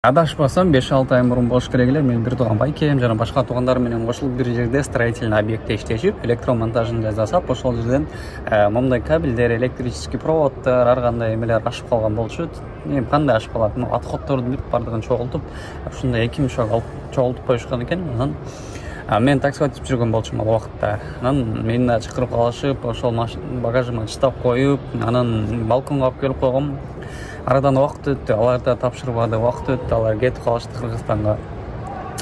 Адашпасам 5-6 ай мурун болуш керек эле. Мен бир тууган байкем жана башка туугандар менен кошулуп бир жерде строительный объектте иштешип, электромонтажын жасап, ошол жерден момундай кабелдер, электрический проводдор, ар кандай эмелер ашып калган болчу. Эми кандай ашып калат? Отходдорду бүт бардыгын чогултуп, ушундай 2 мешок алып чогултуп коюшкан экен. Анан мен такси өтүп жүргөн болчумун ал убакытта. Анан мени чакырып калышып, ошол багажыма чыдап коюп, анан балконго алып келип койгом. Арадан убакыт өттү, алар да тапшырбады, убакыт өттү, алар кетип калышты Кыргызстанга.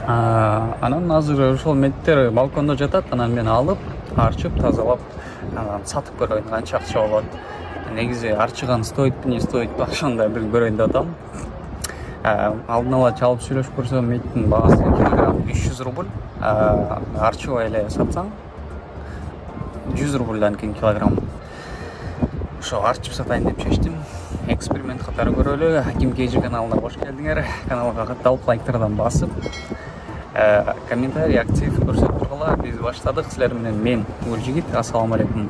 Анан азыр ошол меттер балкондо жатат, анан мен алып, арчып, тазалап, сатып көрөйүн, канча акча болот. Негизи арчыган стойтпи, не стойтпи, ошондой бир көрөйүн деп атам. Алдын ала чалып сүйлөшүп көрсөм, меттин багасы килограмм 300 рубль, арчыбай эле сатсаң 100 рубльдан кийин килограмм. Ошо арчып сатайын деп чечтим. Эксперимент катары көрөлү. Хаким KG каналына кош келдиңер. Каналга катталып, лайктардан басып, комментарий актив көрсөтүп тургула. Биз баштадык. Силер менен мен Гүлжигит. Ассаламу алейкум.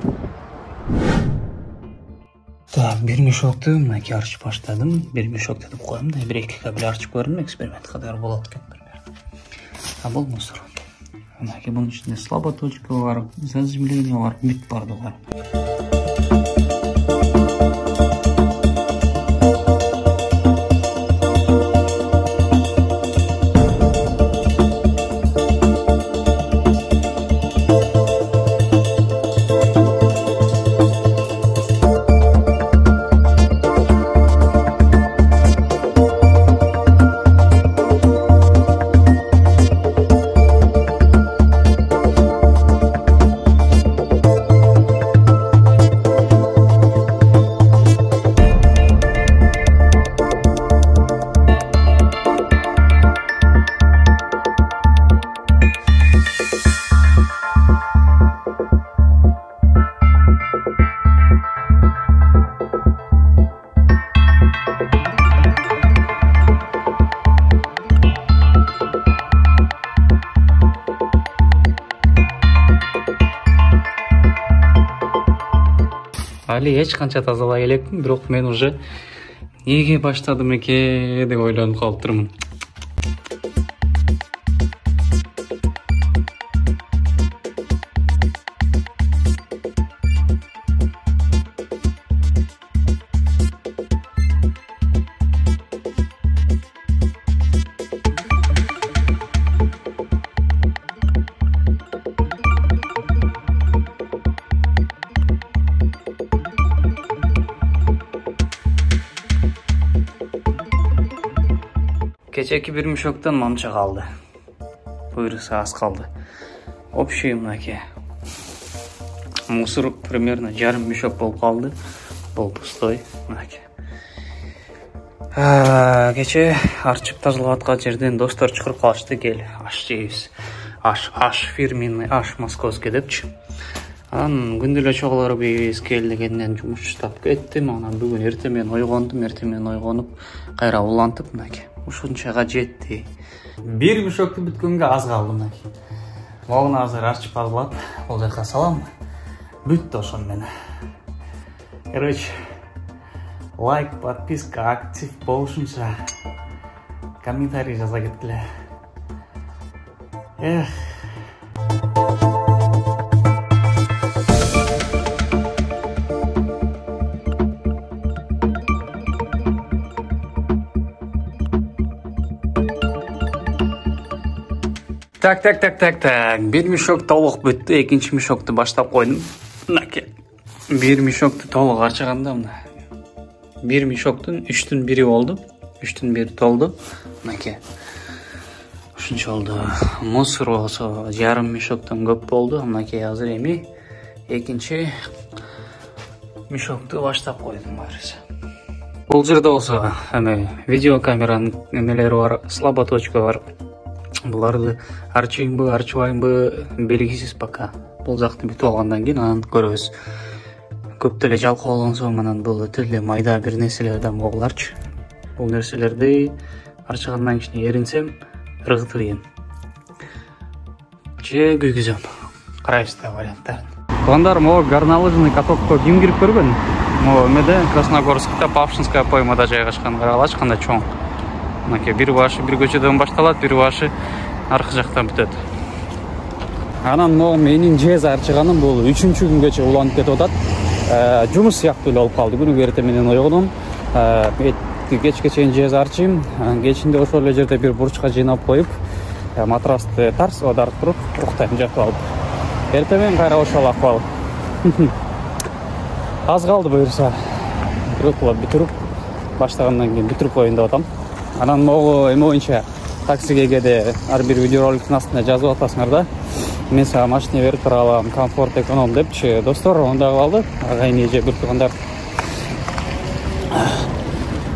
Бир мешокты мынакей арчып баштадым. Бир мешокты деп коем да, 1-2 кабель арчып көрдүм. Эксперимент катары болот экен примерно. Бул мусор. Мынакей бунун ичинде слаботочка бар, заземление бар, бүт бардыгы бар. Али эч канча тазалай элекмин, бирок мен уже неге баштадым эке деп ойлонуп калыптырмын. Кечеки бир мешоктон манча калды. Буйруса аз калды. Общий мынакей мусор примерно жарым мешок болуп калды. Бул пустой мынакей. Кече арчып тазалап аткан жерден достор чакырып калышты, кел аш жейбиз. Аш фирменный, аш московский депчи. Анан күндө эле чогулуп ийбиз кел дегенден жумуштап кеттим. Анан бүгүн эртемен ойгонуп, кайра улантып мынакей. Ушунчага жетти. Бир мешокты бүткөнгө аз калды мынакей. Могуну азыр арчып тазалап, бул жака салам. Бүттү ошону менен. Короче, лайк, подписка, актив болушунча комментарий жаза кеткиле. Так. Бир мешок толук бүттү, экинчи мешокты баштап койдум. Мынакей. Бир мешокты толук арчыганда мына. Бир мешоктун 3түн 1 болду. 3түн 1 толду. Мынакей. Ушунча болду. Мусор болсо жарым мешоктон көп болду. Мынакей азыр эми экинчи мешокту баштап койдум барысы. Бул жерде болсо видео камеранын эмелери бар, слаботочка бар. Буларды арчыйынбы, арчыбайынбы белгисиз пока. Бул жакты бүтүп алгандан кийин анан көрөбүз. Көп деле жалкоо болгон соң анан бул өтө эле майда бир нерселерден боларчы. Бул нерселерди арчыгандан кийин эринсем, ыргытып же күйгүзөм. Карайбыздар варианттарын. Туугандар, могу горнолыжный катокко ким кирип көргөн? Могу эмеде Красногорскта, Павшинская поймада жайгашкан, карагылачы кандай чоң. Мынакей бир башы бир көчөдөн башталат, бир башы аркы жактан бүтөт. Анан могу менин жез арчыганым бул 3-күнгөчө уланып кетип атат. Жумуш сыяктуу эле болуп калды. Күнү эртең менен ойгондум. Кечке чейин жез арчыйм. Кечинде ошол эле жерде бир бурчка жыйнап коюп, матрасты тарсып аударып туруп, уктайм жатып алып. Эртең менен кайра ошол акыбал. Аз калды буюрса. Бир уктап бүтүрүп, баштагандан кийин бүтүрүп коеюн деп атам. Анан могу эме боюнча таксиге кеде ар бир видеороликтин астына жазып атасыңар да. Мен сага машина берип тура алам, комфорт эконом депчи. Достор, онда калды. Агайын эже бир туугандар.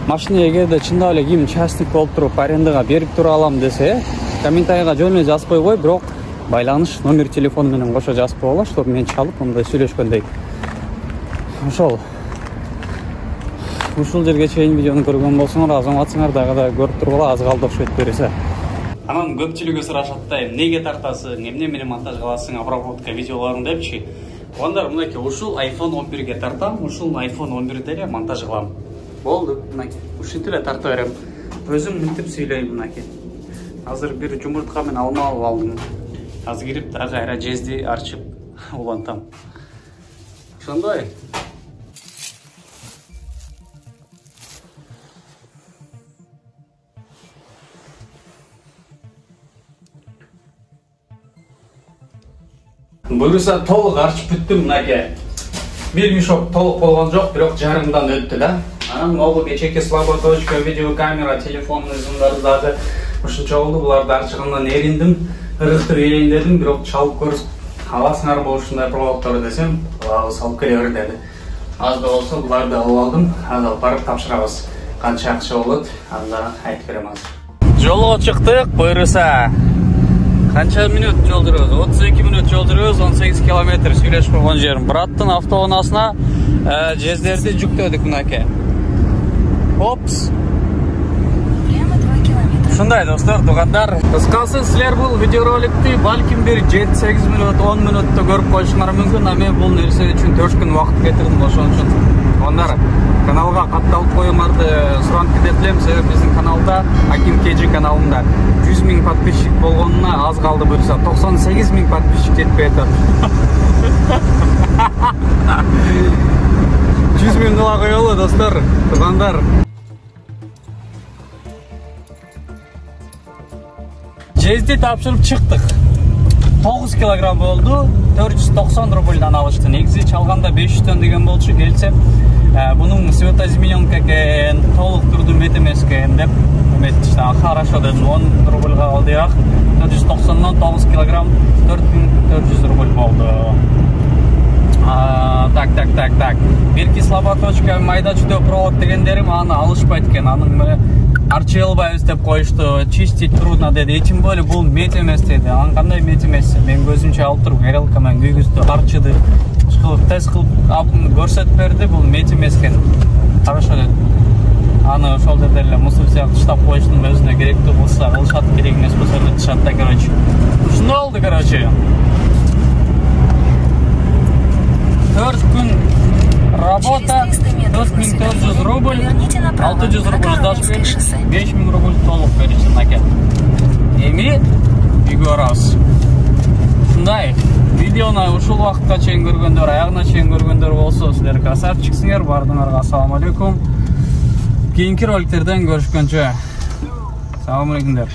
Машина эгерде чындап эле ким частник болуп туруп арендага берип тура алам десе, комментарийга жөн эле жазып койгой, бирок байланыш номер телефону менен кошо жазып койгула, чтобы мен чалып мындай сүйлөшкөндөй. Ошол. Ушул жерге чейин видеону көргөн болсоңор, азаматсыңар дагы көрүп тургула, аз калды окшойт берсе. Анан көпчүлүгү сурашат да, эмнеге тартасың, эмне менен монтаж кыласың, обработка видеолорун депчи. Ондар мынакей ушул iPhone 11ге тартам, ушул iPhone 11де эле монтаж кылам. Болду, мынакей. Ушинтип эле тарта берем. Өзүм мынтип сүйлөйм мынакей. Азыр бир жумуртка менен алма алып алдым. Азыр кирип дагы кайра жезди арчып улантам. Ошондой. Буюрса толук арчып бүттүм мынакей. Бир мешок толук болгон жок, бирок жарымдан өттү да. Анан могу кечеки слаботочка, видеокамера, телефондун зумдары дагы ушунча болду. Буларды арчыгандан эриндим, ырыктып элейин дедим, бирок чалып көрүп аласыңар болуп ушундай проводдорду десем, салып келе бер деди. Аз да болсо буларды алып алдым. Азыр барып тапшырабыз. Канча акча болот, анда айтып берем азыр. Жолго чыктык, буюрса. Канча минут жол жүрөбүз? 32 минут жол жүрөбүз, 18 километр сүйлөшүп койгон жерим. Браттын автоунаасына жездерди жүктөдүк мынакей. Опс. Ушундай достор, туугандар. Кыскасы силер бул видеороликти балким бир 7-8 минут, 10 минутта көрүп коюшуңар мүмкүн, а мен бул нерсе үчүн 4 күн убакыт кетирдим, ошон үчүн. Туугандар, каналга катталып коюңарды суранып кетелем, себеби биздин каналда, Аким Кежи каналында 100 000 подписчик болгонуна аз калды буюрса, 98 000 подписчик жетпей атат. 100 000 кыла коелу достор, туугандар. Жезди тапшырып чыктык. 9 килограмм болду, 490 рубльдан алышты. Негизи чалганда 500 деген болчу, келсем, бунун светоизменёнка экен, толук турдуу мет эмес экен деп эметишти. Хорошо дедим, 10 рубльга калды ак. 490-дан 9 килограмм 4400 рубль болду. Так. Бир кислоботочка, майда чүдө провод дегендерим аны алышпайт экен. Анын арчый албайбыз деп коюшту. Чистить трудно деди. Тем более бул мет эмес деди. Анан кандай мет эмес? Мен көзүмчө алып туруп, грелка менен күйгүздү, арчыды. Тест кылып көрсөтүп берди, бул мет эмес экен. Хорошо деди. Аны ошол жерде эле мусор сыяктуу таштап коюштун, өзүнө керектүү болсо кылышат, керек эмес болсо эле тышат да, короче. Ушундай болду, короче. 4 күн работа, 4400 рубль, 600 рубль сдача бердик, 5000 рубль толук беришти мынакей. Эми үйгө барабыз. Ушундай видеону ушул убакытка чейин көргөндөр, аягына чейин көргөндөр болсо, силер красавчиксиңер, бардыңарга ассаламу алейкум. Кийинки роликтерден көрүшкөнчө. Салам алейкумдар.